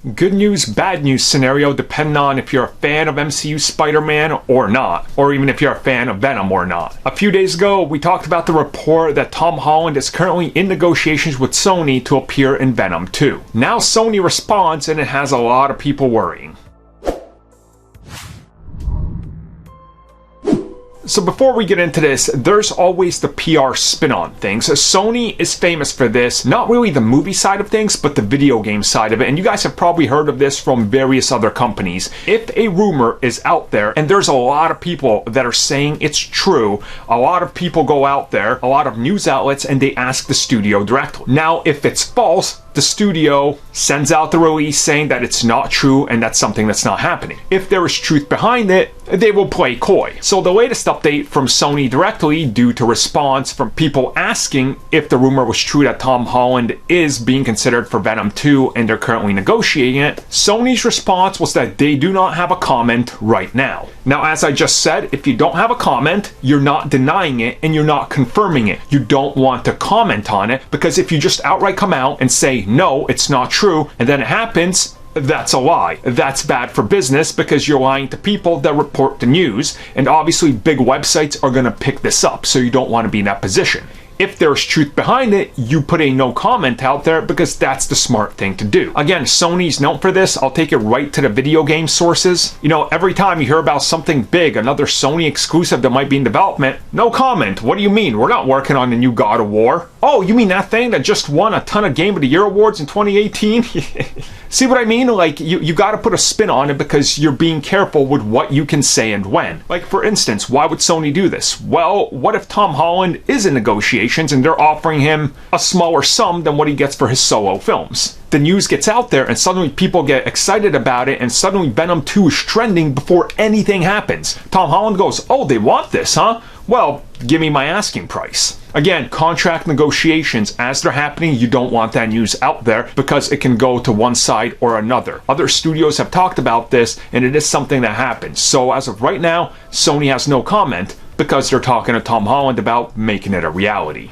Good news, bad news scenario depending on if you're a fan of MCU Spider-Man or not, or even if you're a fan of Venom or not. A few days ago, we talked about the report that Tom Holland is currently in negotiations with Sony to appear in Venom 2. Now Sony responds and it has a lot of people worrying. So before we get into this, there's always the PR spin on things. Sony is famous for this, not really the movie side of things, but the video game side of it. And you guys have probably heard of this from various other companies. If a rumor is out there, and there's a lot of people that are saying it's true, a lot of people go out there, a lot of news outlets, and they ask the studio directly. Now, if it's false, the studio sends out the release saying that it's not true and that's something that's not happening. If there is truth behind it, they will play coy. So the latest update from Sony directly, due to response from people asking if the rumor was true that Tom Holland is being considered for Venom 2 and they're currently negotiating it, Sony's response was that they do not have a comment right now. Now, as I just said, if you don't have a comment, you're not denying it and you're not confirming it. You don't want to comment on it, because if you just outright come out and say, no, it's not true, and then it happens, that's a lie. That's bad for business because you're lying to people that report the news, and obviously big websites are going to pick this up, so you don't want to be in that position. If there's truth behind it, you put a no comment out there because that's the smart thing to do. Again, Sony's known for this. I'll take it right to the video game sources. You know, every time you hear about something big, another Sony exclusive that might be in development, no comment. What do you mean? We're not working on the new God of War. Oh, you mean that thing that just won a ton of Game of the Year awards in 2018? See what I mean? Like, you got to put a spin on it because you're being careful with what you can say and when. Like, for instance, why would Sony do this? Well, what if Tom Holland is in negotiations and they're offering him a smaller sum than what he gets for his solo films? The news gets out there and suddenly people get excited about it, and suddenly Venom 2 is trending before anything happens. Tom Holland goes, oh, they want this, huh? Well, give me my asking price. Again, contract negotiations, as they're happening, you don't want that news out there because it can go to one side or another. Other studios have talked about this, and it is something that happens. So as of right now, Sony has no comment because they're talking to Tom Holland about making it a reality.